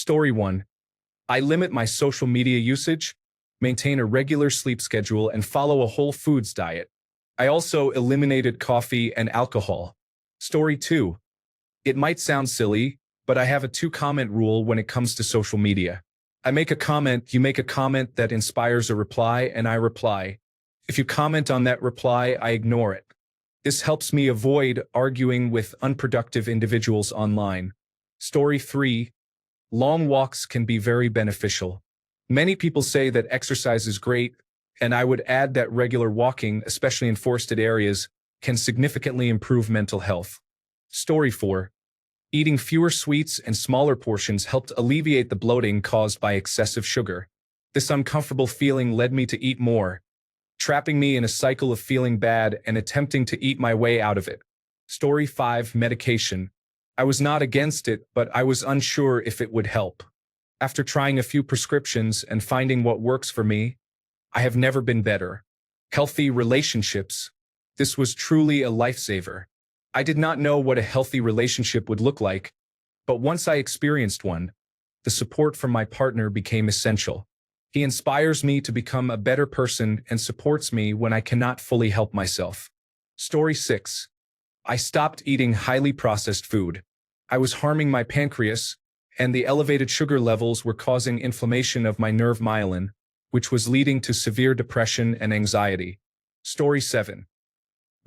Story 1. I limit my social media usage, maintain a regular sleep schedule, and follow a whole foods diet. I also eliminated coffee and alcohol. Story 2. It might sound silly, but I have a two-comment rule when it comes to social media. I make a comment, you make a comment that inspires a reply, and I reply. If you comment on that reply, I ignore it. This helps me avoid arguing with unproductive individuals online. Story 3. Long walks can be very beneficial. Many people say that exercise is great, and I would add that regular walking, especially in forested areas, can significantly improve mental health. Story 4. Eating fewer sweets and smaller portions helped alleviate the bloating caused by excessive sugar. This uncomfortable feeling led me to eat more, trapping me in a cycle of feeling bad and attempting to eat my way out of it. Story 5. Medication. I was not against it, but I was unsure if it would help. After trying a few prescriptions and finding what works for me, I have never been better. Healthy relationships. This was truly a lifesaver. I did not know what a healthy relationship would look like, but once I experienced one, the support from my partner became essential. He inspires me to become a better person and supports me when I cannot fully help myself. Story 6. I stopped eating highly processed food. I was harming my pancreas, and the elevated sugar levels were causing inflammation of my nerve myelin, which was leading to severe depression and anxiety. Story 7.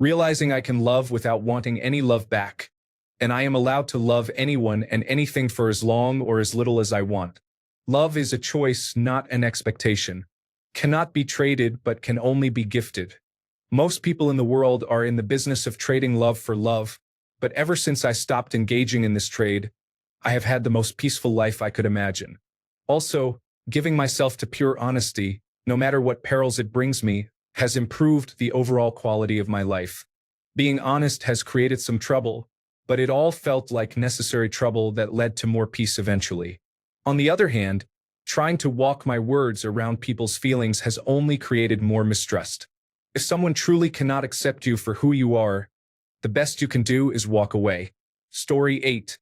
Realizing I can love without wanting any love back, and I am allowed to love anyone and anything for as long or as little as I want. Love is a choice, not an expectation. Cannot be traded, but can only be gifted. Most people in the world are in the business of trading love for love, but ever since I stopped engaging in this trade, I have had the most peaceful life I could imagine. Also, giving myself to pure honesty, no matter what perils it brings me, has improved the overall quality of my life. Being honest has created some trouble, but it all felt like necessary trouble that led to more peace eventually. On the other hand, trying to walk my words around people's feelings has only created more mistrust. If someone truly cannot accept you for who you are, the best you can do is walk away. Story 8.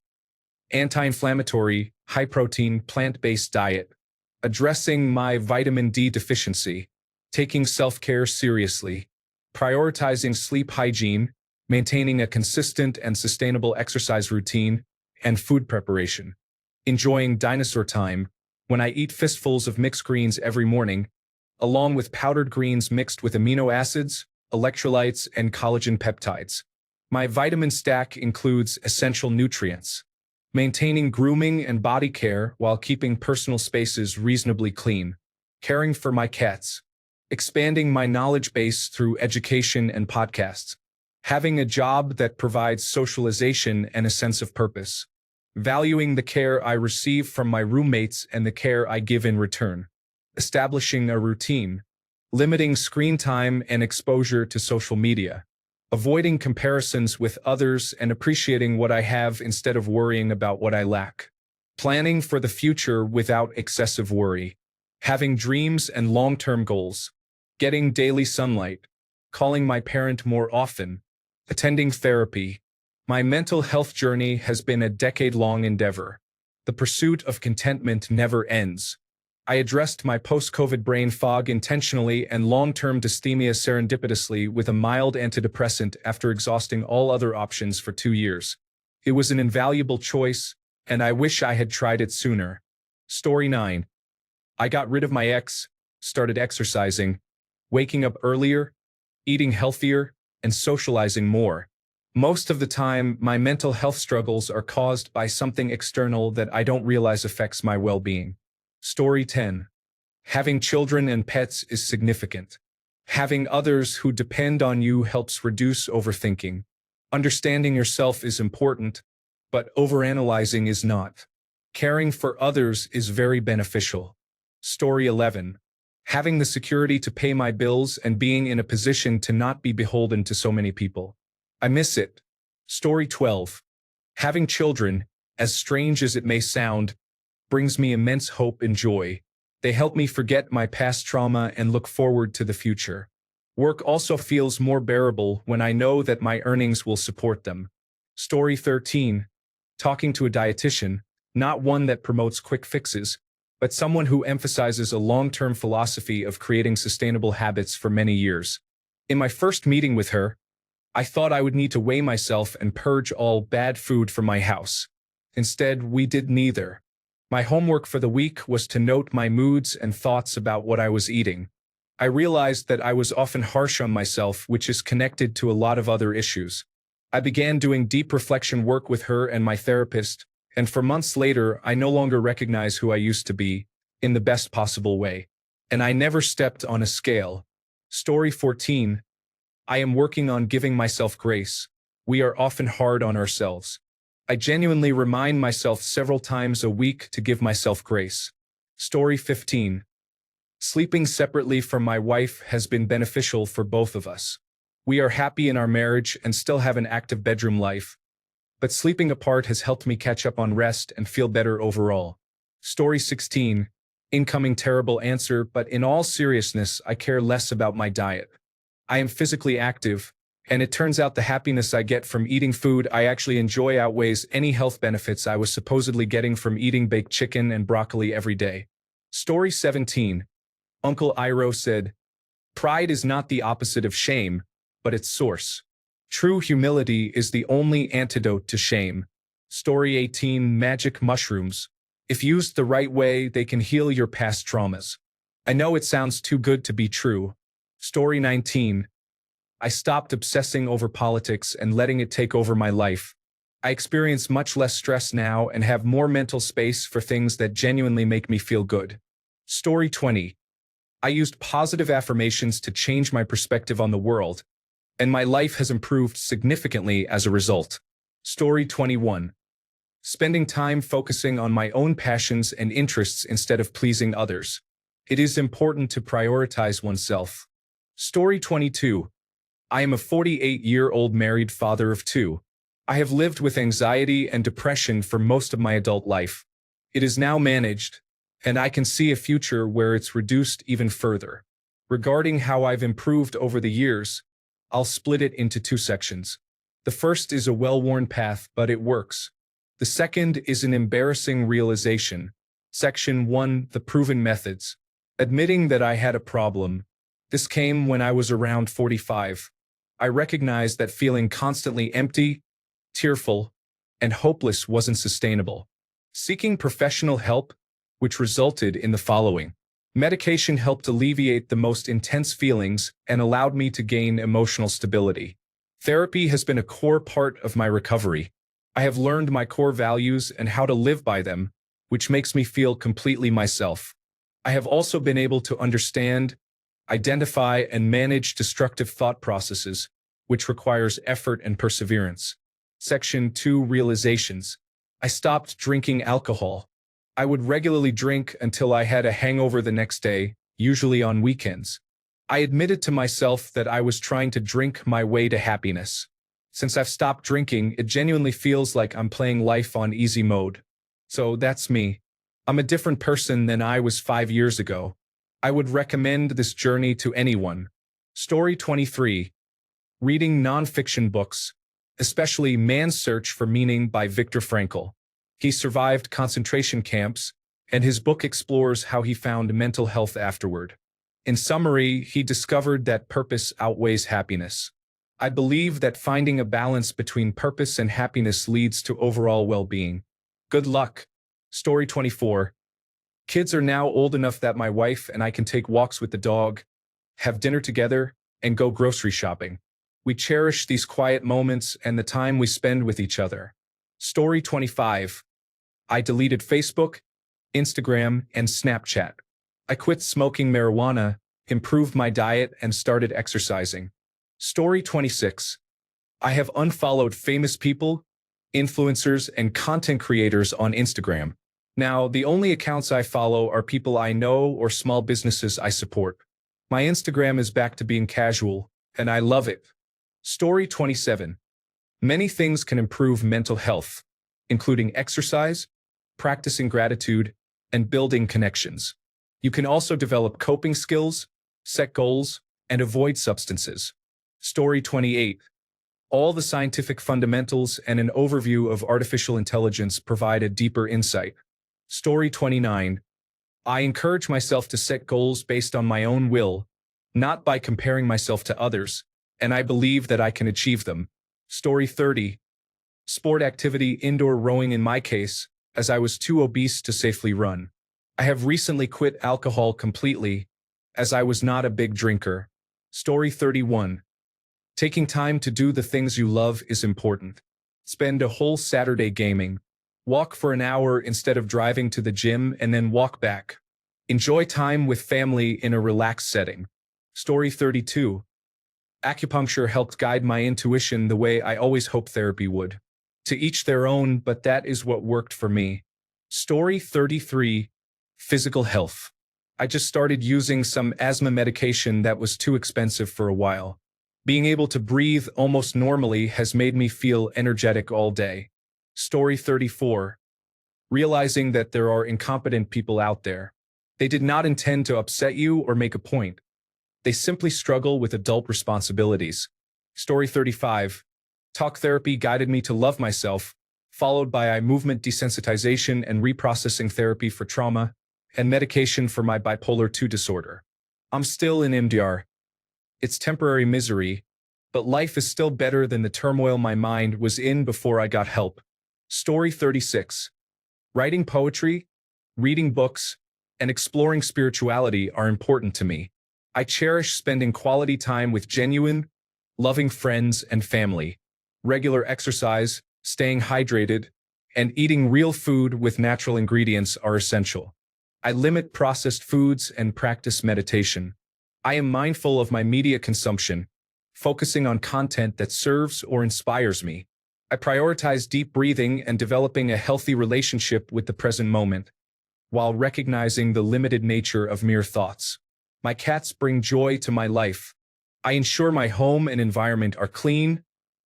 Anti-inflammatory, high-protein, plant-based diet. Addressing my vitamin D deficiency. Taking self-care seriously. Prioritizing sleep hygiene. Maintaining a consistent and sustainable exercise routine. And food preparation. Enjoying dinosaur time, when I eat fistfuls of mixed greens every morning, along with powdered greens mixed with amino acids, electrolytes, and collagen peptides. My vitamin stack includes essential nutrients. Maintaining grooming and body care while keeping personal spaces reasonably clean. Caring for my cats. Expanding my knowledge base through education and podcasts. Having a job that provides socialization and a sense of purpose. Valuing the care I receive from my roommates and the care I give in return. Establishing a routine. Limiting screen time and exposure to social media. Avoiding comparisons with others and appreciating what I have instead of worrying about what I lack. Planning for the future without excessive worry. Having dreams and long-term goals. Getting daily sunlight. Calling my parent more often. Attending therapy. My mental health journey has been a decade-long endeavor. The pursuit of contentment never ends. I addressed my post-COVID brain fog intentionally and long-term dysthymia serendipitously with a mild antidepressant after exhausting all other options for 2 years. It was an invaluable choice, and I wish I had tried it sooner. Story 9. I got rid of my ex, started exercising, waking up earlier, eating healthier, and socializing more. Most of the time, my mental health struggles are caused by something external that I don't realize affects my well-being. Story 10. Having children and pets is significant. Having others who depend on you helps reduce overthinking. Understanding yourself is important, but overanalyzing is not. Caring for others is very beneficial. Story 11. Having the security to pay my bills and being in a position to not be beholden to so many people. I miss it. Story 12. Having children, as strange as it may sound, brings me immense hope and joy. They help me forget my past trauma and look forward to the future. Work also feels more bearable when I know that my earnings will support them. Story 13. Talking to a dietitian. not one that promotes quick fixes, but someone who emphasizes a long-term philosophy of creating sustainable habits for many years. In my first meeting with her, I thought I would need to weigh myself and purge all bad food from my house. Instead, we did neither. My homework for the week was to note my moods and thoughts about what I was eating. I realized that I was often harsh on myself, which is connected to a lot of other issues. I began doing deep reflection work with her and my therapist, and for months later, I no longer recognize who I used to be, in the best possible way. And I never stepped on a scale. Story 14. I am working on giving myself grace. We are often hard on ourselves. I genuinely remind myself several times a week to give myself grace. Story 15. Sleeping separately from my wife has been beneficial for both of us. We are happy in our marriage and still have an active bedroom life, but sleeping apart has helped me catch up on rest and feel better overall. Story 16. Incoming terrible answer, but in all seriousness, I care less about my diet. I am physically active, and it turns out the happiness I get from eating food I actually enjoy outweighs any health benefits I was supposedly getting from eating baked chicken and broccoli every day. Story 17. Uncle Iroh said, "Pride is not the opposite of shame, but its source. True humility is the only antidote to shame." Story 18. Magic mushrooms. If used the right way, they can heal your past traumas. I know it sounds too good to be true. Story 19. I stopped obsessing over politics and letting it take over my life. I experience much less stress now and have more mental space for things that genuinely make me feel good. Story 20. I used positive affirmations to change my perspective on the world, and my life has improved significantly as a result. Story 21. Spending time focusing on my own passions and interests instead of pleasing others. It is important to prioritize oneself. Story 22. I am a 48-year-old married father of two. I have lived with anxiety and depression for most of my adult life. It is now managed, and I can see a future where it's reduced even further. Regarding how I've improved over the years, I'll split it into two sections. The first is a well-worn path, but it works. The second is an embarrassing realization. Section 1. The proven methods. Admitting that I had a problem. This came when I was around 45. I recognized that feeling constantly empty, tearful, and hopeless wasn't sustainable. Seeking professional help, which resulted in the following. Medication helped alleviate the most intense feelings and allowed me to gain emotional stability. Therapy has been a core part of my recovery. I have learned my core values and how to live by them, which makes me feel completely myself. I have also been able to understand, identify, and manage destructive thought processes, which requires effort and perseverance. Section 2. Realizations. I stopped drinking alcohol. I would regularly drink until I had a hangover the next day, usually on weekends. I admitted to myself that I was trying to drink my way to happiness. Since I've stopped drinking, it genuinely feels like I'm playing life on easy mode. So that's me. I'm a different person than I was 5 years ago. I would recommend this journey to anyone. Story 23. Reading nonfiction books, especially Man's Search for Meaning by Viktor Frankl. He survived concentration camps, and his book explores how he found mental health afterward. In summary, he discovered that purpose outweighs happiness. I believe that finding a balance between purpose and happiness leads to overall well-being. Good luck. Story 24. Kids are now old enough that my wife and I can take walks with the dog, have dinner together, and go grocery shopping. We cherish these quiet moments and the time we spend with each other. Story 25. I deleted Facebook, Instagram, and Snapchat. I quit smoking marijuana, improved my diet, and started exercising. Story 26. I have unfollowed famous people, influencers, and content creators on Instagram. Now, the only accounts I follow are people I know or small businesses I support. My Instagram is back to being casual, and I love it. Story 27. Many things can improve mental health, including exercise, practicing gratitude, and building connections. You can also develop coping skills, set goals, and avoid substances. Story 28. All the scientific fundamentals and an overview of artificial intelligence provide a deeper insight. Story 29. I encourage myself to set goals based on my own will, not by comparing myself to others, and I believe that I can achieve them. Story 30. Sport activity, indoor rowing in my case, as I was too obese to safely run. I have recently quit alcohol completely, as I was not a big drinker. Story 31. Taking time to do the things you love is important. Spend a whole Saturday gaming. Walk for an hour instead of driving to the gym and then walk back. Enjoy time with family in a relaxed setting. Story 32. Acupuncture helped guide my intuition the way I always hoped therapy would. To each their own, but that is what worked for me. Story 33. Physical health. I just started using some asthma medication that was too expensive for a while. Being able to breathe almost normally has made me feel energetic all day. Story 34. Realizing that there are incompetent people out there. They did not intend to upset you or make a point. They simply struggle with adult responsibilities. Story 35. Talk therapy guided me to love myself, followed by eye movement desensitization and reprocessing therapy for trauma, and medication for my bipolar 2 disorder. I'm still in MDR. It's temporary misery, but life is still better than the turmoil my mind was in before I got help. Story 36. Writing poetry, reading books, and exploring spirituality are important to me. I cherish spending quality time with genuine, loving friends and family. Regular exercise, staying hydrated, and eating real food with natural ingredients are essential. I limit processed foods and practice meditation. I am mindful of my media consumption, focusing on content that serves or inspires me. I prioritize deep breathing and developing a healthy relationship with the present moment, while recognizing the limited nature of mere thoughts. My cats bring joy to my life. I ensure my home and environment are clean,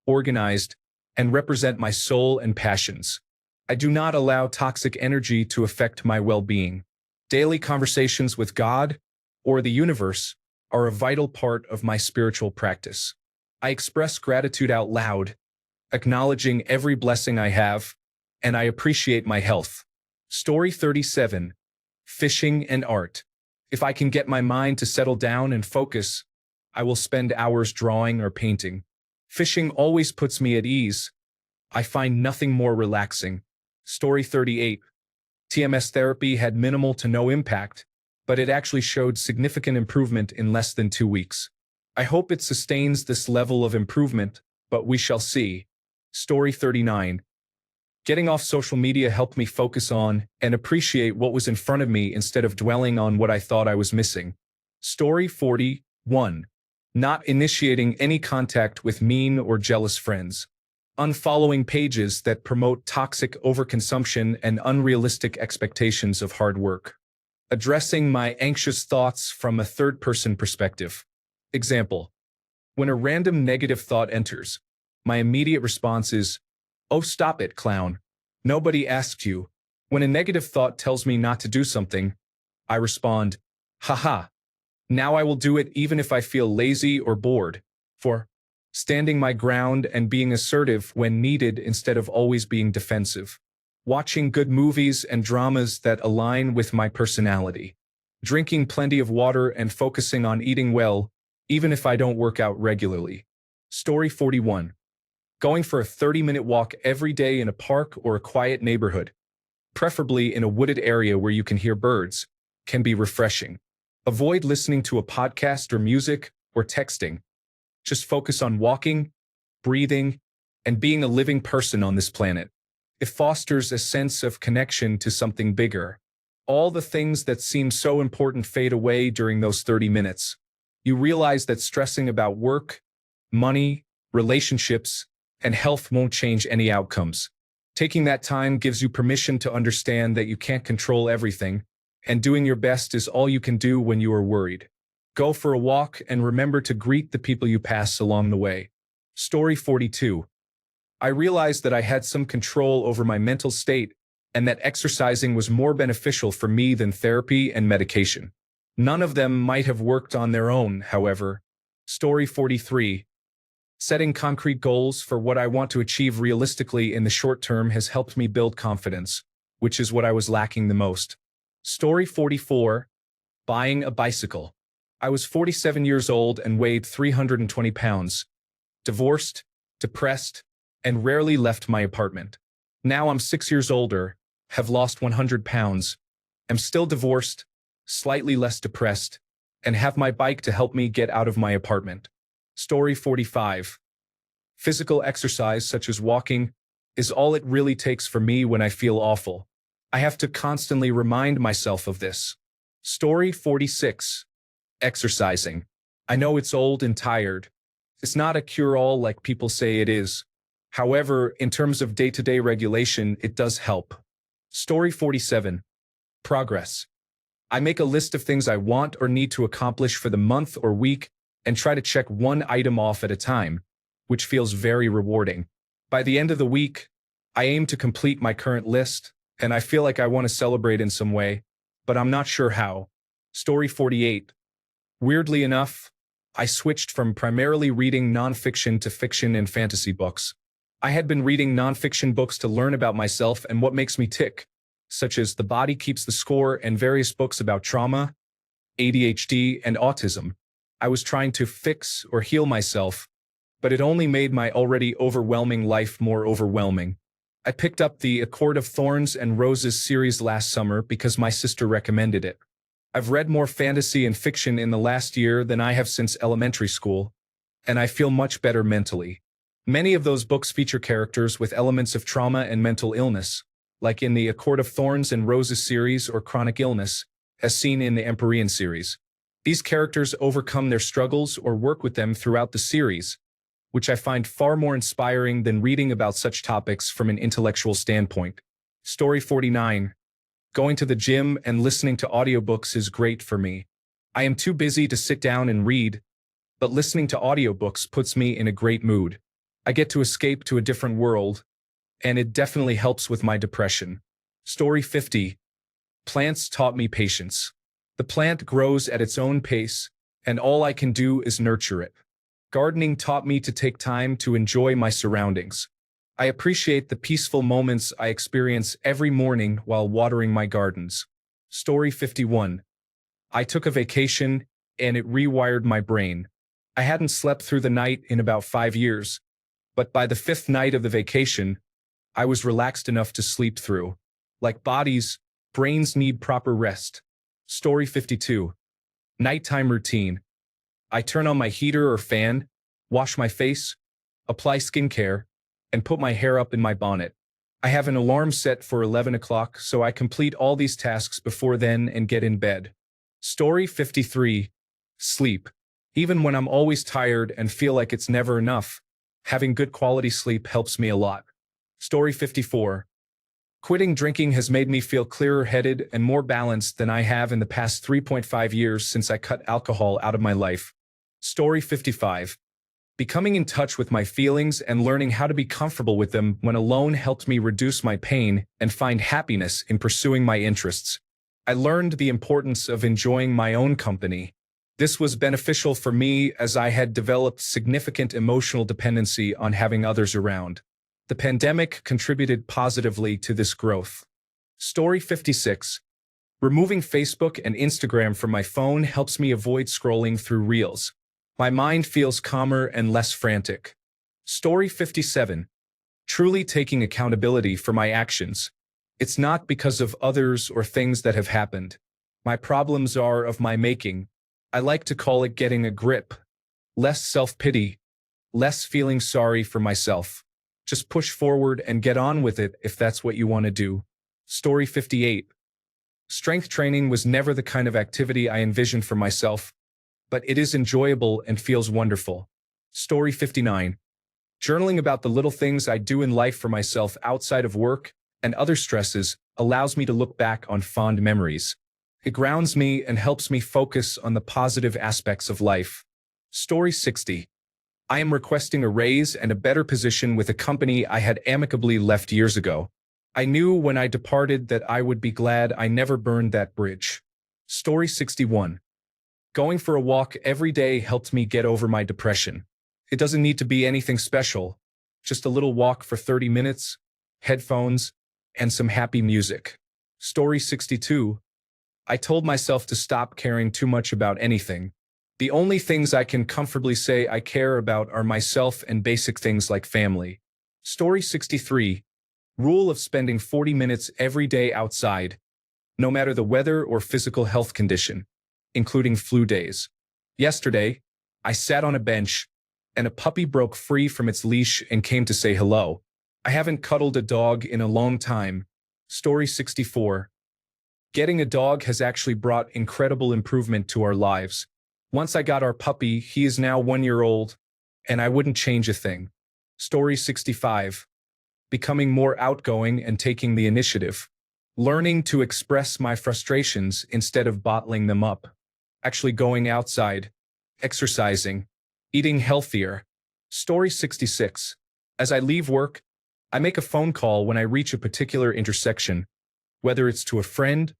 organized, and represent my soul and passions. I do not allow toxic energy to affect my well-being. Daily conversations with God or the universe are a vital part of my spiritual practice. I express gratitude out loud, acknowledging every blessing I have, and I appreciate my health. Story 37. Fishing and art. If I can get my mind to settle down and focus, I will spend hours drawing or painting. Fishing always puts me at ease. I find nothing more relaxing. Story 38. TMS therapy had minimal to no impact, but it actually showed significant improvement in less than 2 weeks. I hope it sustains this level of improvement, but we shall see. Story 39. Getting off social media helped me focus on and appreciate what was in front of me instead of dwelling on what I thought I was missing. Story 41. Not initiating any contact with mean or jealous friends. Unfollowing pages that promote toxic overconsumption and unrealistic expectations of hard work. Addressing my anxious thoughts from a third-person perspective. Example. When a random negative thought enters, my immediate response is, "Oh, stop it, clown. Nobody asked you." When a negative thought tells me not to do something, I respond, "Haha. Now I will do it even if I feel lazy or bored." 4. Standing my ground and being assertive when needed instead of always being defensive. Watching good movies and dramas that align with my personality. Drinking plenty of water and focusing on eating well, even if I don't work out regularly. Story 41. Going for a 30-minute walk every day in a park or a quiet neighborhood, preferably in a wooded area where you can hear birds, can be refreshing. Avoid listening to a podcast or music or texting. Just focus on walking, breathing, and being a living person on this planet. It fosters a sense of connection to something bigger. All the things that seem so important fade away during those 30 minutes. You realize that stressing about work, money, relationships, and health won't change any outcomes. Taking that time gives you permission to understand that you can't control everything, and doing your best is all you can do when you are worried. Go for a walk and remember to greet the people you pass along the way. Story 42. I realized that I had some control over my mental state and that exercising was more beneficial for me than therapy and medication. None of them might have worked on their own, however. Story 43. Setting concrete goals for what I want to achieve realistically in the short term has helped me build confidence, which is what I was lacking the most. Story 44. Buying a bicycle. I was 47 years old and weighed 320 pounds. Divorced, depressed, and rarely left my apartment. Now I'm 6 years older, have lost 100 pounds, am still divorced, slightly less depressed, and have my bike to help me get out of my apartment. Story 45. Physical exercise such as walking is all it really takes for me when I feel awful. I have to constantly remind myself of this. Story 46. Exercising. I know it's old and tired. It's not a cure-all like people say it is. However, in terms of day-to-day regulation, it does help. Story 47. Progress. I make a list of things I want or need to accomplish for the month or week and try to check one item off at a time, which feels very rewarding. By the end of the week, I aim to complete my current list, and I feel like I want to celebrate in some way, but I'm not sure how. Story 48. Weirdly enough, I switched from primarily reading nonfiction to fiction and fantasy books. I had been reading nonfiction books to learn about myself and what makes me tick, such as The Body Keeps the Score and various books about trauma, ADHD, and autism. I was trying to fix or heal myself, but it only made my already overwhelming life more overwhelming. I picked up the A Court of Thorns and Roses series last summer because my sister recommended it. I've read more fantasy and fiction in the last year than I have since elementary school, and I feel much better mentally. Many of those books feature characters with elements of trauma and mental illness, like in the A Court of Thorns and Roses series or chronic illness, as seen in the Empyrean series. These characters overcome their struggles or work with them throughout the series, which I find far more inspiring than reading about such topics from an intellectual standpoint. Story 49. Going to the gym and listening to audiobooks is great for me. I am too busy to sit down and read, but listening to audiobooks puts me in a great mood. I get to escape to a different world, and it definitely helps with my depression. Story 50. Plants taught me patience. The plant grows at its own pace, and all I can do is nurture it. Gardening taught me to take time to enjoy my surroundings. I appreciate the peaceful moments I experience every morning while watering my gardens. Story 51. I took a vacation, and it rewired my brain. I hadn't slept through the night in about 5 years, but by the 5th night of the vacation, I was relaxed enough to sleep through. Like bodies, brains need proper rest. Story 52. Nighttime routine. I turn on my heater or fan, wash my face, apply skincare, and put my hair up in my bonnet. I have an alarm set for 11 o'clock, so I complete all these tasks before then and get in bed. Story 53. Sleep. Even when I'm always tired and feel like it's never enough, having good quality sleep helps me a lot. Story 54. Quitting drinking has made me feel clearer-headed and more balanced than I have in the past 3.5 years since I cut alcohol out of my life. Story 55. Becoming in touch with my feelings and learning how to be comfortable with them when alone helped me reduce my pain and find happiness in pursuing my interests. I learned the importance of enjoying my own company. This was beneficial for me as I had developed significant emotional dependency on having others around. The pandemic contributed positively to this growth. Story 56. Removing Facebook and Instagram from my phone helps me avoid scrolling through reels. My mind feels calmer and less frantic. Story 57. Truly taking accountability for my actions. It's not because of others or things that have happened. My problems are of my making. I like to call it getting a grip. Less self-pity. Less feeling sorry for myself. Just push forward and get on with it if that's what you want to do. Story 58. Strength training was never the kind of activity I envisioned for myself, but it is enjoyable and feels wonderful. Story 59. Journaling about the little things I do in life for myself outside of work and other stresses allows me to look back on fond memories. It grounds me and helps me focus on the positive aspects of life. Story 60. I am requesting a raise and a better position with a company I had amicably left years ago. I knew when I departed that I would be glad I never burned that bridge. Story 61. Going for a walk every day helped me get over my depression. It doesn't need to be anything special, just a little walk for 30 minutes, headphones, and some happy music. Story 62. I told myself to stop caring too much about anything. The only things I can comfortably say I care about are myself and basic things like family. Story 63. Rule of spending 40 minutes every day outside, no matter the weather or physical health condition, including flu days. Yesterday, I sat on a bench, and a puppy broke free from its leash and came to say hello. I haven't cuddled a dog in a long time. Story 64. Getting a dog has actually brought incredible improvement to our lives. Once I got our puppy, he is now 1 year old, and I wouldn't change a thing. Story 65. Becoming more outgoing and taking the initiative. Learning to express my frustrations instead of bottling them up. Actually going outside, exercising, eating healthier. Story 66. As I leave work, I make a phone call when I reach a particular intersection, whether it's to a friend,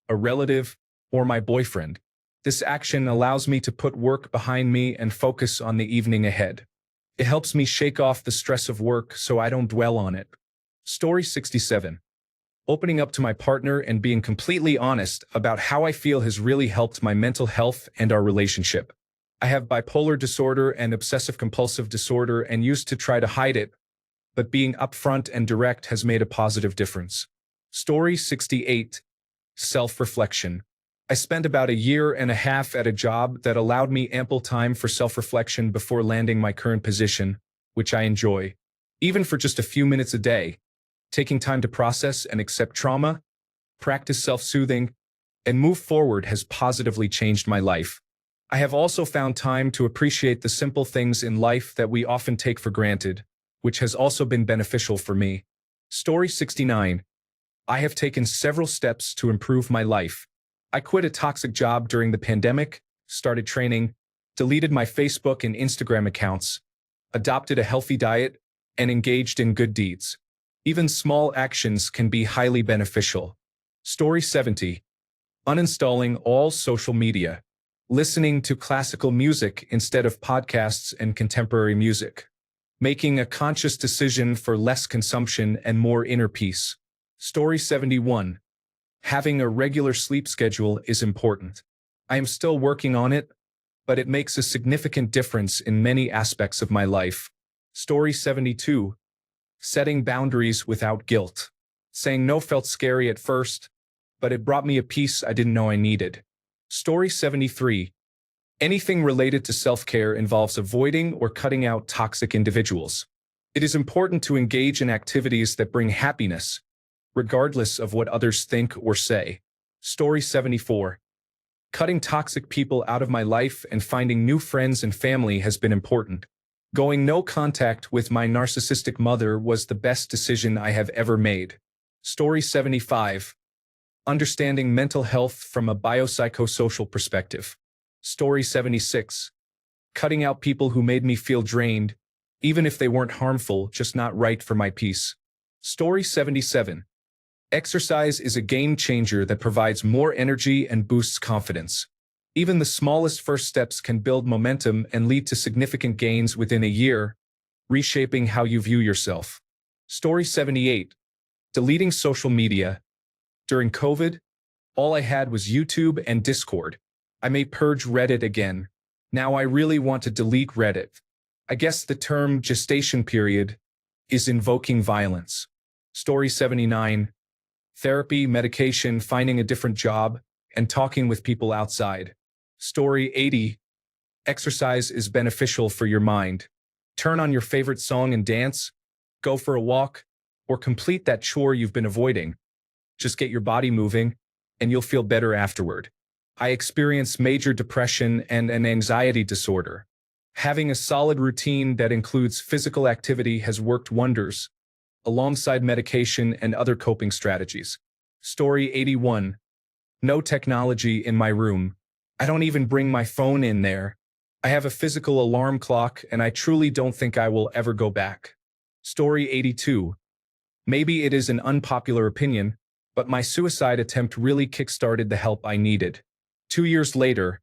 a relative, or my boyfriend. This action allows me to put work behind me and focus on the evening ahead. It helps me shake off the stress of work so I don't dwell on it. Story 67. Opening up to my partner and being completely honest about how I feel has really helped my mental health and our relationship. I have bipolar disorder and obsessive-compulsive disorder and used to try to hide it, but being upfront and direct has made a positive difference. Story 68. Self-reflection. I spent about 1.5 years at a job that allowed me ample time for self-reflection before landing my current position, which I enjoy. Even for just a few minutes a day, taking time to process and accept trauma, practice self-soothing, and move forward has positively changed my life. I have also found time to appreciate the simple things in life that we often take for granted, which has also been beneficial for me. Story 69. I have taken several steps to improve my life. I quit a toxic job during the pandemic, started training, deleted my Facebook and Instagram accounts, adopted a healthy diet, and engaged in good deeds. Even small actions can be highly beneficial. Story 70. Uninstalling all social media. Listening to classical music instead of podcasts and contemporary music. Making a conscious decision for less consumption and more inner peace. Story 71. Having a regular sleep schedule is important. I am still working on it, but it makes a significant difference in many aspects of my life. Story 72. Setting boundaries without guilt. Saying no felt scary at first, but it brought me a peace I didn't know I needed. Story 73. Anything related to self-care involves avoiding or cutting out toxic individuals. It is important to engage in activities that bring happiness, regardless of what others think or say. Story 74. Cutting toxic people out of my life and finding new friends and family has been important. Going no contact with my narcissistic mother was the best decision I have ever made. Story 75. Understanding mental health from a biopsychosocial perspective. Story 76. Cutting out people who made me feel drained, even if they weren't harmful, just not right for my peace. Story 77. Exercise is a game changer that provides more energy and boosts confidence. Even the smallest first steps can build momentum and lead to significant gains within a year, reshaping how you view yourself. Story 78. Deleting social media. During COVID, all I had was YouTube and Discord. I may purge Reddit again. Now I really want to delete Reddit. I guess the term gestation period is invoking violence. Story 79. Therapy, medication, finding a different job, and talking with people outside. Story 80. Exercise is beneficial for your mind. Turn on your favorite song and dance, go for a walk, or complete that chore you've been avoiding. Just get your body moving, and you'll feel better afterward. I experienced major depression and an anxiety disorder. Having a solid routine that includes physical activity has worked wonders, alongside medication and other coping strategies. Story 81. No technology in my room. I don't even bring my phone in there. I have a physical alarm clock, and I truly don't think I will ever go back. Story 82. Maybe it is an unpopular opinion, but my suicide attempt really kickstarted the help I needed. 2 years later,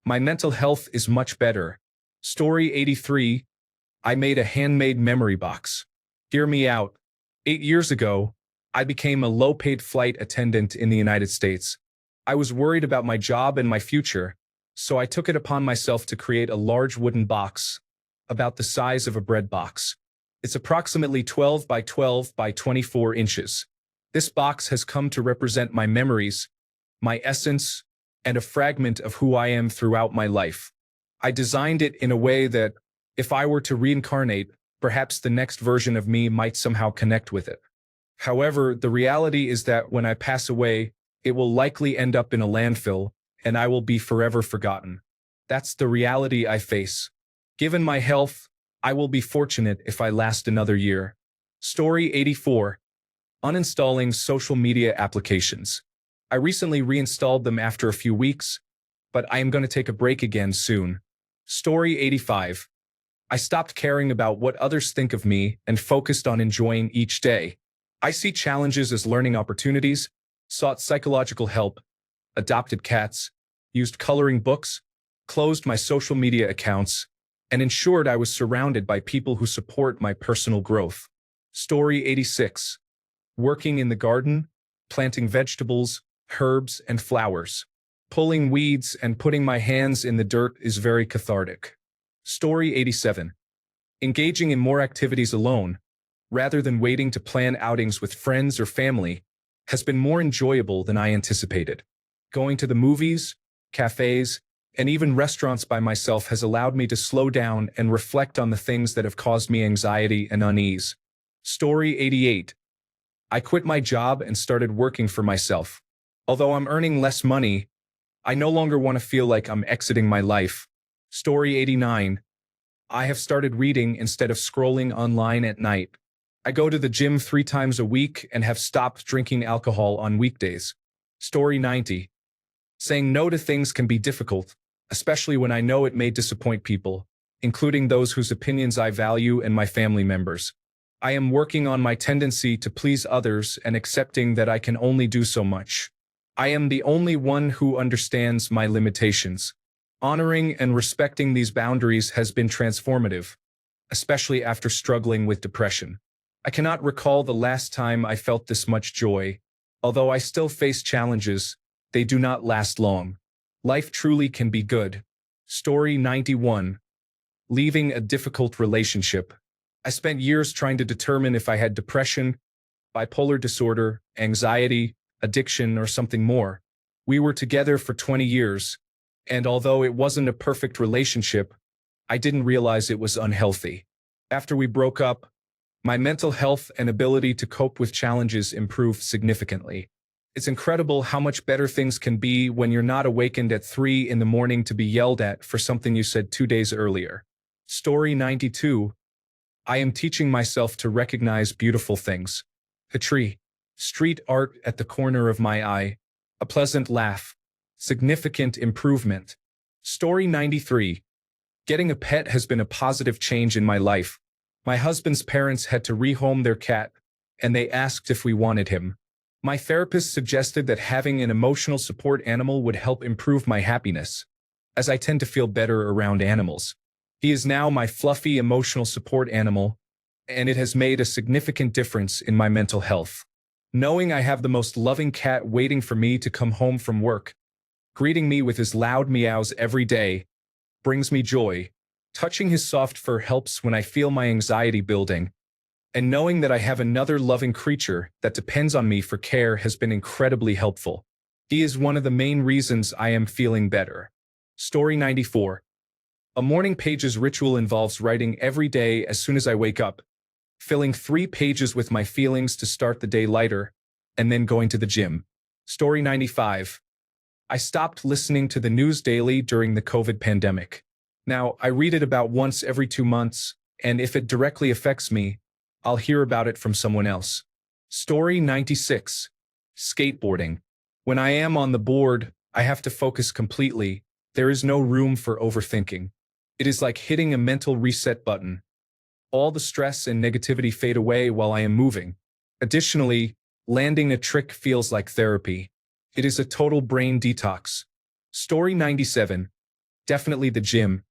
my mental health is much better. Story 83. I made a handmade memory box. Hear me out. 8 years ago, I became a low-paid flight attendant in the United States. I was worried about my job and my future, so I took it upon myself to create a large wooden box, about the size of a bread box. It's approximately 12 by 12 by 24 inches. This box has come to represent my memories, my essence, and a fragment of who I am throughout my life. I designed it in a way that, if I were to reincarnate, perhaps the next version of me might somehow connect with it. However, the reality is that when I pass away, it will likely end up in a landfill, and I will be forever forgotten. That's the reality I face. Given my health, I will be fortunate if I last another year. Story 84. Uninstalling social media applications. I recently reinstalled them after a few weeks, but I am going to take a break again soon. Story 85. I stopped caring about what others think of me and focused on enjoying each day. I see challenges as learning opportunities, sought psychological help, adopted cats, used coloring books, closed my social media accounts, and ensured I was surrounded by people who support my personal growth. Story 86. Working in the garden, planting vegetables, herbs, and flowers. Pulling weeds and putting my hands in the dirt is very cathartic. Story 87. Engaging in more activities alone, rather than waiting to plan outings with friends or family, has been more enjoyable than I anticipated. Going to the movies, cafes, and even restaurants by myself has allowed me to slow down and reflect on the things that have caused me anxiety and unease. Story 88. I quit my job and started working for myself. Although I'm earning less money, I no longer want to feel like I'm exiting my life. Story 89. I have started reading instead of scrolling online at night. I go to the gym 3 times a week and have stopped drinking alcohol on weekdays. Story 90. Saying no to things can be difficult, especially when I know it may disappoint people, including those whose opinions I value and my family members. I am working on my tendency to please others and accepting that I can only do so much. I am the only one who understands my limitations. Honoring and respecting these boundaries has been transformative, especially after struggling with depression. I cannot recall the last time I felt this much joy. Although I still face challenges, they do not last long. Life truly can be good. Story 91. Leaving a difficult relationship. I spent years trying to determine if I had depression, bipolar disorder, anxiety, addiction, or something more. We were together for 20 years, and although it wasn't a perfect relationship, I didn't realize it was unhealthy. After we broke up, my mental health and ability to cope with challenges improved significantly. It's incredible how much better things can be when you're not awakened at 3 in the morning to be yelled at for something you said 2 days earlier. Story 92. I am teaching myself to recognize beautiful things. A tree, street art at the corner of my eye, a pleasant laugh, significant improvement. Story 93. Getting a pet has been a positive change in my life. My husband's parents had to rehome their cat, and they asked if we wanted him. My therapist suggested that having an emotional support animal would help improve my happiness, as I tend to feel better around animals. He is now my fluffy emotional support animal, and it has made a significant difference in my mental health. Knowing I have the most loving cat waiting for me to come home from work, greeting me with his loud meows every day, brings me joy. Touching his soft fur helps when I feel my anxiety building, and knowing that I have another loving creature that depends on me for care has been incredibly helpful. He is one of the main reasons I am feeling better. Story 94. A morning pages ritual involves writing every day as soon as I wake up, filling 3 pages with my feelings to start the day lighter, and then going to the gym. Story 95. I stopped listening to the news daily during the COVID pandemic. Now, I read it about once every 2 months, and if it directly affects me, I'll hear about it from someone else. Story 96. Skateboarding. When I am on the board, I have to focus completely. There is no room for overthinking. It is like hitting a mental reset button. All the stress and negativity fade away while I am moving. Additionally, landing a trick feels like therapy. It is a total brain detox. Story 97. Definitely the gym.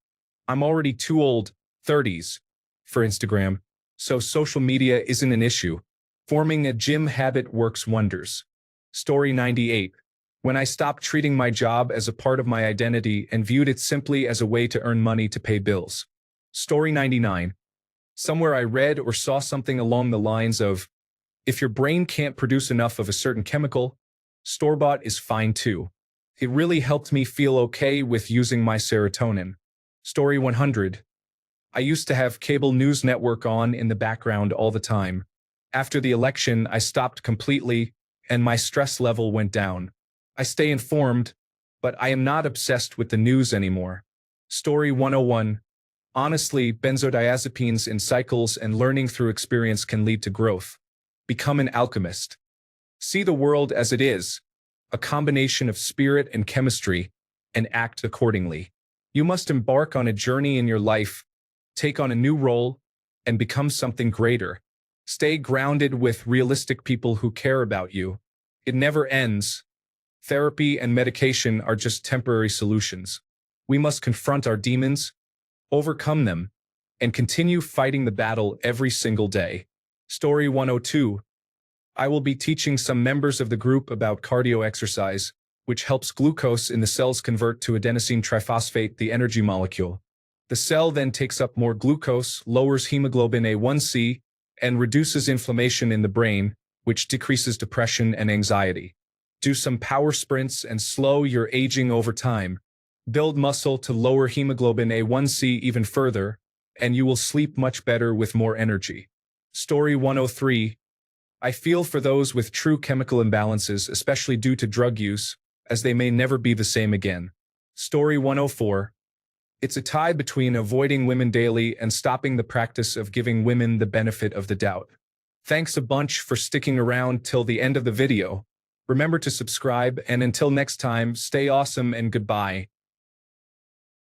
I'm already too old, 30s, for Instagram, so social media isn't an issue. Forming a gym habit works wonders. Story 98. When I stopped treating my job as a part of my identity and viewed it simply as a way to earn money to pay bills. Story 99. Somewhere I read or saw something along the lines of, if your brain can't produce enough of a certain chemical, store-bought is fine too. It really helped me feel okay with using my serotonin. Story 100. I used to have cable news network on in the background all the time. After the election, I stopped completely, and my stress level went down. I stay informed, but I am not obsessed with the news anymore. Story 101. Honestly, benzodiazepines in cycles and learning through experience can lead to growth. Become an alchemist. See the world as it is, a combination of spirit and chemistry, and act accordingly. You must embark on a journey in your life, take on a new role, and become something greater. Stay grounded with realistic people who care about you. It never ends. Therapy and medication are just temporary solutions. We must confront our demons, overcome them, and continue fighting the battle every single day. Story 102. I will be teaching some members of the group about cardio exercise, which helps glucose in the cells convert to adenosine triphosphate, the energy molecule. The cell then takes up more glucose, lowers hemoglobin A1C, and reduces inflammation in the brain, which decreases depression and anxiety. Do some power sprints and slow your aging over time. Build muscle to lower hemoglobin A1C even further, and you will sleep much better with more energy. Story 103. I feel for those with true chemical imbalances, especially due to drug use, as they may never be the same again. Story 104. It's a tie between avoiding women daily and stopping the practice of giving women the benefit of the doubt. Thanks a bunch for sticking around till the end of the video. Remember to subscribe, and until next time, stay awesome and goodbye.